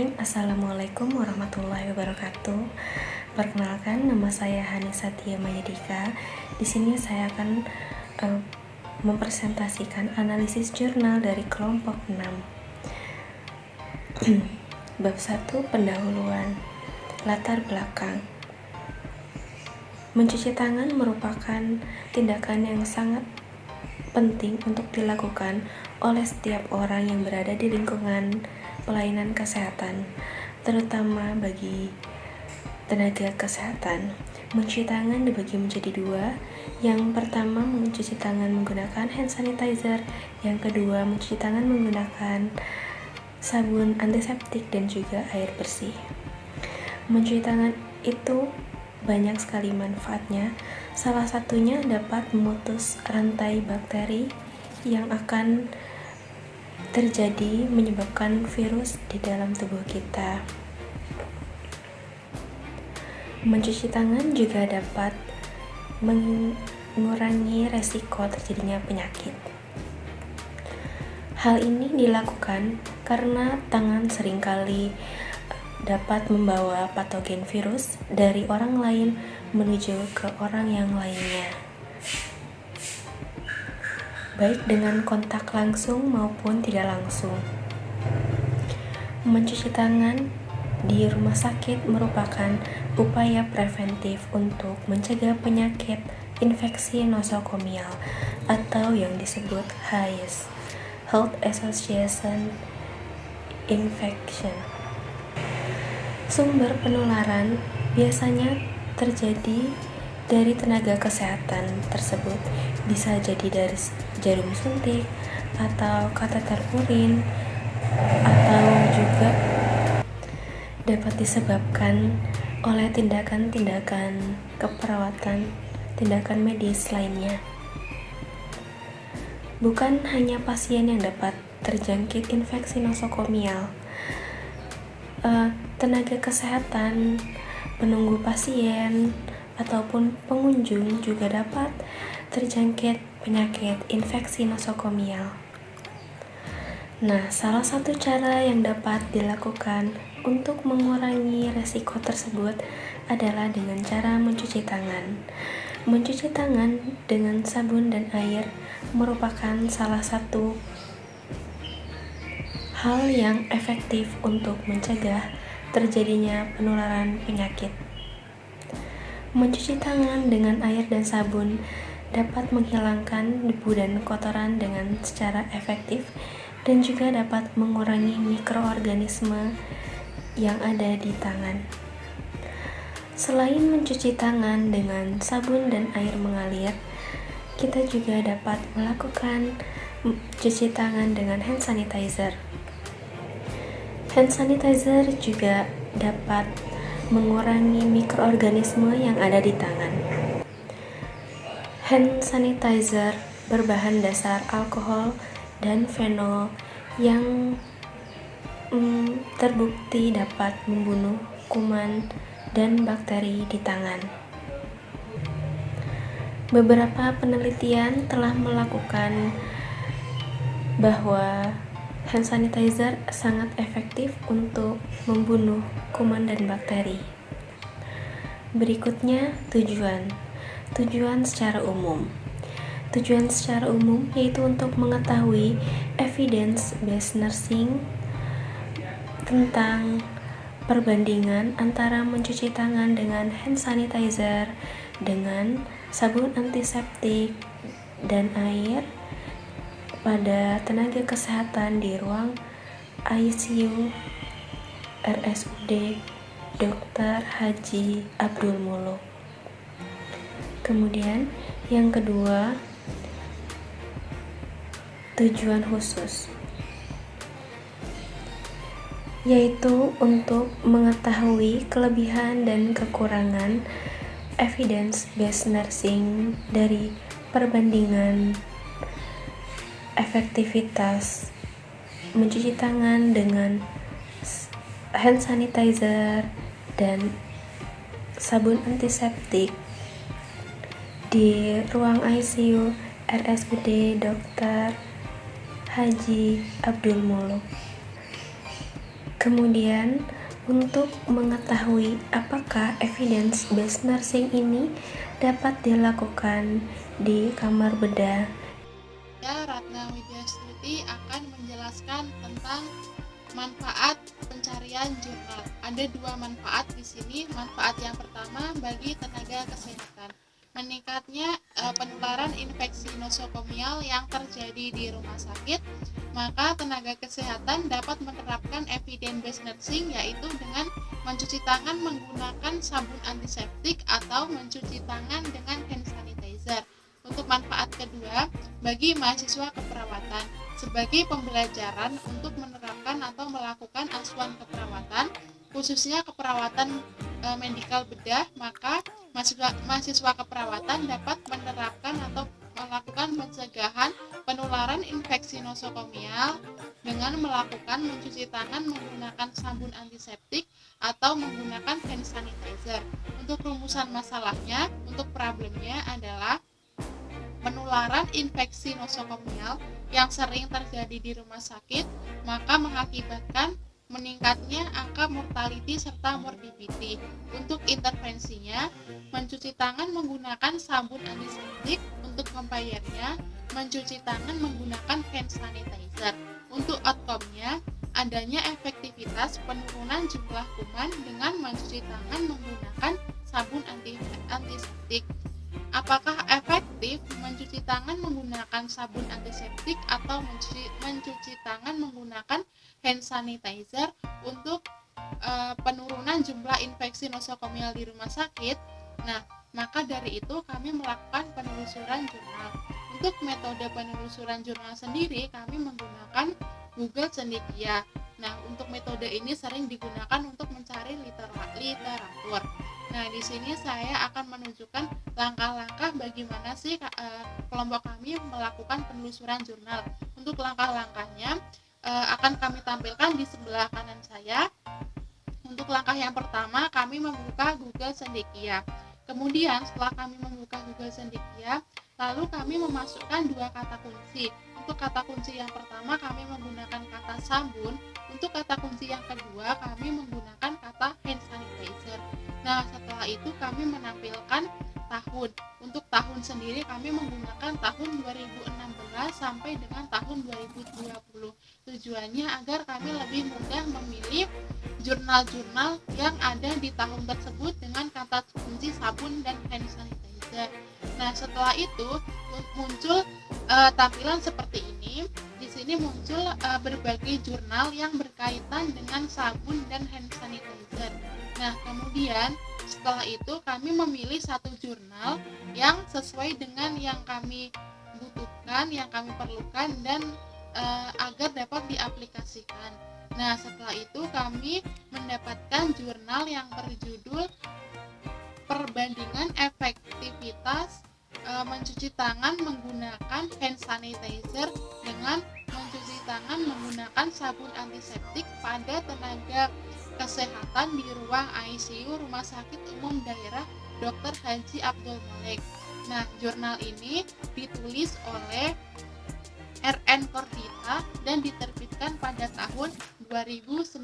Bismillahirrahmanirrahim. Assalamualaikum warahmatullahi wabarakatuh. Perkenalkan, nama saya Hanisa Tia Mayadika. Di sini saya akan mempresentasikan analisis jurnal dari kelompok 6. Bab 1, pendahuluan. Latar belakang. Mencuci tangan merupakan tindakan yang sangat penting untuk dilakukan oleh setiap orang yang berada di lingkungan pelayanan kesehatan, terutama bagi tenaga kesehatan. Mencuci tangan dibagi menjadi dua. Yang pertama, mencuci tangan menggunakan hand sanitizer. Yang kedua, mencuci tangan menggunakan sabun antiseptik dan juga air bersih. Mencuci tangan itu banyak sekali manfaatnya. Salah satunya dapat memutus rantai bakteri yang akan terjadi menyebabkan virus di dalam tubuh kita. Mencuci tangan juga dapat mengurangi resiko terjadinya penyakit. Hal ini dilakukan karena tangan seringkali dapat membawa patogen virus dari orang lain menuju ke orang yang lainnya, baik dengan kontak langsung maupun tidak langsung. Mencuci tangan di rumah sakit merupakan upaya preventif untuk mencegah penyakit infeksi nosokomial atau yang disebut HAIS, Health Association Infection. Sumber penularan biasanya terjadi dari tenaga kesehatan tersebut, bisa jadi dari jarum suntik atau kateter urin, atau juga dapat disebabkan oleh tindakan-tindakan keperawatan, tindakan medis lainnya. Bukan hanya pasien yang dapat terjangkit infeksi nosokomial, tenaga kesehatan, penunggu pasien, ataupun pengunjung juga dapat terjangkit penyakit infeksi nosokomial. Nah, salah satu cara yang dapat dilakukan untuk mengurangi resiko tersebut adalah dengan cara mencuci tangan. Mencuci tangan dengan sabun dan air merupakan salah satu hal yang efektif untuk mencegah terjadinya penularan penyakit. Mencuci tangan dengan air dan sabun dapat menghilangkan debu dan kotoran dengan secara efektif dan juga dapat mengurangi mikroorganisme yang ada di tangan. Selain mencuci tangan dengan sabun dan air mengalir, kita juga dapat melakukan cuci tangan dengan hand sanitizer. Hand sanitizer juga dapat mengurangi mikroorganisme yang ada di tangan. Hand sanitizer berbahan dasar alkohol dan fenol yang terbukti dapat membunuh kuman dan bakteri di tangan. Beberapa penelitian telah melakukan bahwa hand sanitizer sangat efektif untuk membunuh kuman dan bakteri. Berikutnya, tujuan secara umum. Tujuan secara umum yaitu untuk mengetahui evidence-based nursing tentang perbandingan antara mencuci tangan dengan hand sanitizer, dengan sabun antiseptik dan air pada tenaga kesehatan di ruang ICU RSUD Dr. Haji Abdul Muluk. Kemudian yang kedua, tujuan khusus, yaitu untuk mengetahui kelebihan dan kekurangan evidence-based nursing dari perbandingan efektivitas mencuci tangan dengan hand sanitizer dan sabun antiseptik di ruang ICU RSUD Dr. Haji Abdul Muluk. Kemudian, untuk mengetahui apakah evidence-based nursing ini dapat dilakukan di kamar bedah, Ratna Widyastuti akan menjelaskan tentang manfaat pencarian jurnal. Ada dua manfaat di sini. Manfaat yang pertama bagi tenaga kesehatan, meningkatnya penularan infeksi nosokomial yang terjadi di rumah sakit, maka tenaga kesehatan dapat menerapkan evidence-based nursing, yaitu dengan mencuci tangan menggunakan sabun antiseptik atau mencuci tangan dengan hand sanitizer. Untuk manfaat kedua, bagi mahasiswa keperawatan, sebagai pembelajaran untuk menerapkan atau melakukan asuhan keperawatan, khususnya keperawatan medikal bedah, maka mahasiswa keperawatan dapat menerapkan atau melakukan pencegahan penularan infeksi nosokomial dengan melakukan mencuci tangan menggunakan sabun antiseptik atau menggunakan hand sanitizer. Untuk rumusan masalahnya, untuk problemnya adalah penularan infeksi nosokomial yang sering terjadi di rumah sakit, maka mengakibatkan meningkatnya angka mortality serta morbidity. Untuk intervensinya, mencuci tangan menggunakan sabun antiseptik. Untuk vampirnya, mencuci tangan menggunakan hand sanitizer. Untuk outcome-nya, adanya efektivitas penurunan jumlah kuman dengan mencuci tangan menggunakan sabun antiseptik. Apakah efektif mencuci tangan menggunakan sabun antiseptik atau mencuci tangan menggunakan hand sanitizer untuk penurunan jumlah infeksi nosokomial di rumah sakit? Nah, maka dari itu kami melakukan penelusuran jurnal. Untuk metode penelusuran jurnal sendiri, kami menggunakan Google Cendekia. Nah, untuk metode ini sering digunakan untuk mencari literatur. Nah, di sini saya akan menunjukkan langkah-langkah bagaimana sih kelompok kami melakukan penelusuran jurnal. Untuk langkah-langkahnya akan kami tampilkan di sebelah kanan saya. Untuk langkah yang pertama, kami membuka Google Cendekia. Kemudian setelah kami membuka Google Cendekia, lalu kami memasukkan dua kata kunci. Untuk kata kunci yang pertama kami menggunakan kata sabun. Untuk kata kunci yang kedua kami menggunakan kata hand sanitizer. Nah, setelah itu kami menampilkan tahun. Untuk tahun sendiri kami menggunakan tahun 2016 sampai dengan tahun 2020. Tujuannya agar kami lebih mudah memilih jurnal-jurnal yang ada di tahun tersebut dengan kata kunci sabun dan hand sanitizer. Nah, setelah itu muncul tampilan seperti ini. Di sini muncul berbagai jurnal yang berkaitan dengan sabun dan hand sanitizer. Nah, kemudian setelah itu kami memilih satu jurnal yang sesuai dengan yang kami butuhkan, yang kami perlukan, dan agar dapat diaplikasikan. Nah, setelah itu kami mendapatkan jurnal yang berjudul Perbandingan Efektivitas mencuci tangan menggunakan hand sanitizer dengan mencuci tangan menggunakan sabun antiseptik pada tenaga kesehatan di ruang ICU Rumah Sakit Umum Daerah Dr. Haji Abdul Malik. Nah, jurnal ini ditulis oleh RN Kordita dan diterbitkan pada tahun 2019.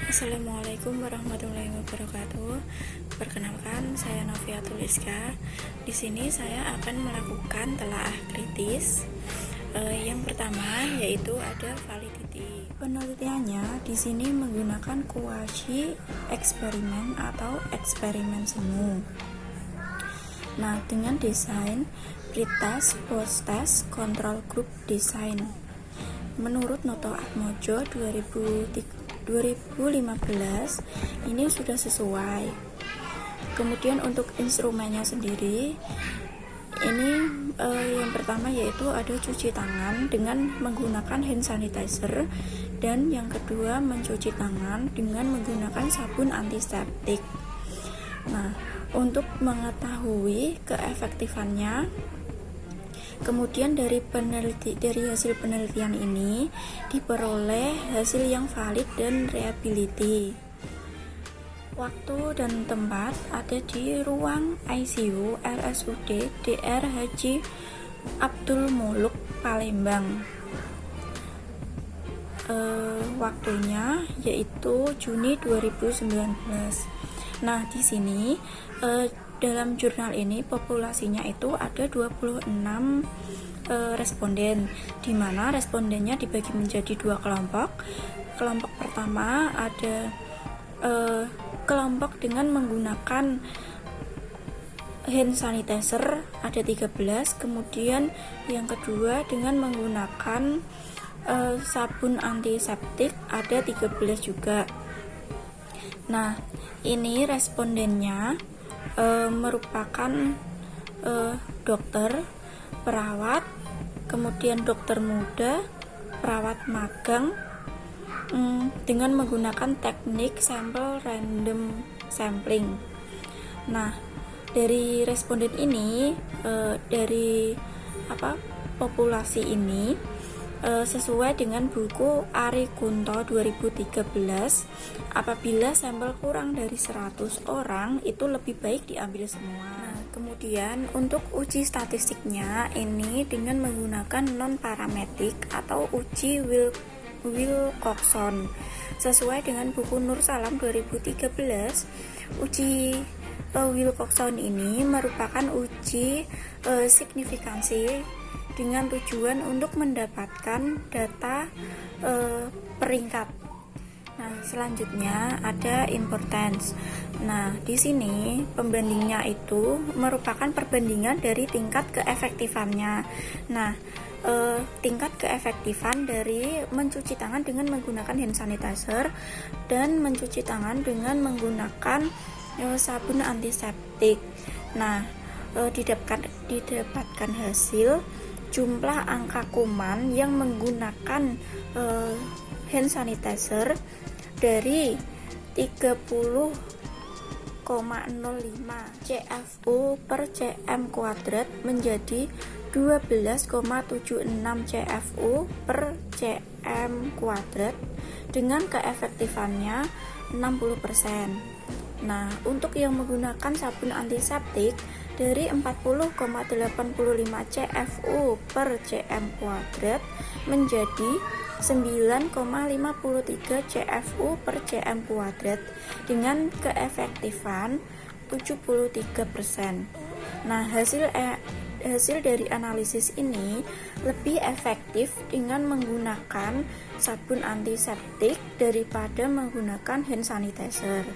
Assalamualaikum warahmatullahi wabarakatuh. Perkenalkan, saya Noviatul Iska. Di sini saya akan melakukan telaah kritis. Yang pertama yaitu ada validity. Penelitiannya di sini menggunakan quasi eksperimen atau eksperimen semu. Nah, dengan desain pretest, post-test, control group design. Menurut Noto Atmojo 2015 ini sudah sesuai. Kemudian untuk instrumennya sendiri ini yang pertama yaitu ada cuci tangan dengan menggunakan hand sanitizer, dan yang kedua mencuci tangan dengan menggunakan sabun antiseptik. Nah, untuk mengetahui keefektifannya, kemudian dari hasil penelitian ini diperoleh hasil yang valid dan reliability. Waktu dan tempat ada di ruang ICU RSUD Dr. Haji Abdul Muluk, Palembang. waktunya yaitu Juni 2019. Nah, di sini dalam jurnal ini populasinya itu ada 26 responden, di mana respondennya dibagi menjadi dua kelompok. Kelompok pertama ada kelompok dengan menggunakan hand sanitizer ada 13, kemudian yang kedua dengan menggunakan sabun antiseptik ada 13 juga. Nah, ini respondennya merupakan dokter, perawat, kemudian dokter muda, perawat magang, dengan menggunakan teknik sampel random sampling. Nah, dari responden ini, dari populasi ini sesuai dengan buku Ari Kunto 2013, apabila sampel kurang dari 100 orang itu lebih baik diambil semua. Nah, kemudian untuk uji statistiknya ini dengan menggunakan non parametik atau uji Wilcoxon. Sesuai dengan buku Nur Salam 2013, uji Wilcoxon ini merupakan uji signifikansi dengan tujuan untuk mendapatkan data peringkat. Nah, selanjutnya ada importance. Nah, di sini pembandingnya itu merupakan perbandingan dari tingkat keefektifannya. Nah, tingkat keefektifan dari mencuci tangan dengan menggunakan hand sanitizer dan mencuci tangan dengan menggunakan sabun antiseptik. Nah, didapatkan hasil jumlah angka kuman yang menggunakan hand sanitizer dari 30,05 CFU per cm kuadrat menjadi 12,76 CFU per cm kuadrat dengan keefektifannya 60%. Nah, untuk yang menggunakan sabun antiseptik dari 40,85 CFU per cm kuadrat menjadi 9,53 CFU per cm kuadrat dengan keefektifan 73%. Nah, hasil dari analisis ini lebih efektif dengan menggunakan sabun antiseptik daripada menggunakan hand sanitizer.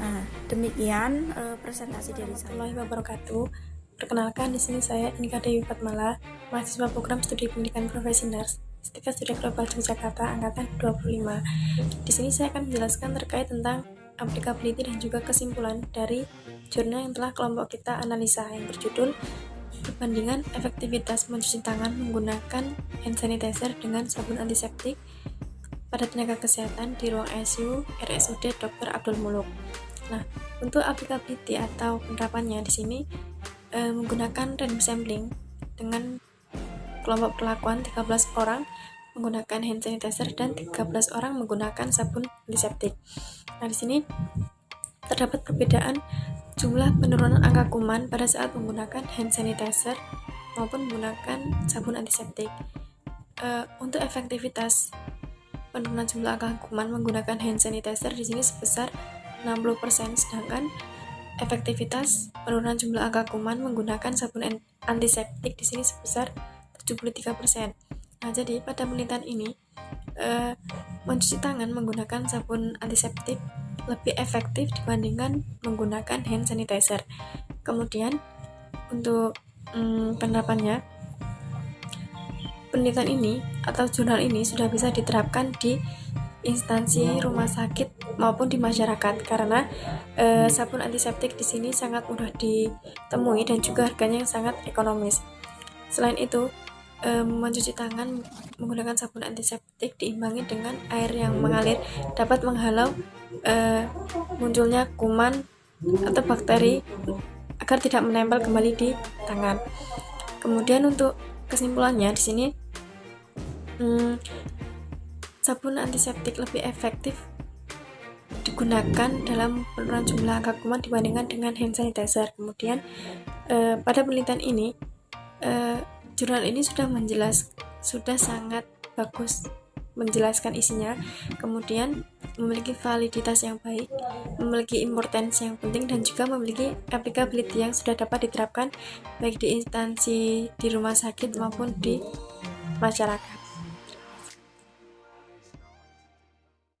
Nah, demikian presentasi dari saya. Warahmatullahi wabarakatuh. Perkenalkan, di sini saya Nika Dewi Fatmala, mahasiswa program studi pendidikan profesi nurse, Stika Studi Global Yogyakarta angkatan 25. Di sini saya akan menjelaskan terkait tentang applicability dan juga kesimpulan dari jurnal yang telah kelompok kita analisa yang berjudul Perbandingan Efektivitas Mencuci Tangan Menggunakan Hand Sanitizer dengan Sabun Antiseptik pada Tenaga Kesehatan di Ruang ICU RSUD Dr. Abdul Muluk. Nah, untuk applicability atau penerapannya di sini menggunakan random sampling dengan kelompok perlakuan 13 orang menggunakan hand sanitizer dan 13 orang menggunakan sabun antiseptik. Nah, di sini terdapat perbedaan jumlah penurunan angka kuman pada saat menggunakan hand sanitizer maupun menggunakan sabun antiseptik. Untuk efektivitas penurunan jumlah angka kuman menggunakan hand sanitizer di sini sebesar 60%, sedangkan efektivitas penurunan jumlah angka kuman menggunakan sabun antiseptik di sini sebesar 73%. Nah, jadi pada penelitian ini mencuci tangan menggunakan sabun antiseptik lebih efektif dibandingkan menggunakan hand sanitizer. Kemudian untuk penerapannya, penelitian ini atau jurnal ini sudah bisa diterapkan di instansi rumah sakit maupun di masyarakat karena sabun antiseptik di sini sangat mudah ditemui dan juga harganya yang sangat ekonomis. Selain itu, mencuci tangan menggunakan sabun antiseptik diimbangi dengan air yang mengalir dapat menghalau munculnya kuman atau bakteri agar tidak menempel kembali di tangan. Kemudian untuk kesimpulannya di sini sabun antiseptik lebih efektif digunakan dalam penurunan jumlah angka kuman dibandingkan dengan hand sanitizer. Kemudian pada penelitian ini jurnal ini sudah sangat bagus menjelaskan isinya, kemudian memiliki validitas yang baik, memiliki importance yang penting, dan juga memiliki applicability yang sudah dapat diterapkan baik di instansi di rumah sakit maupun di masyarakat.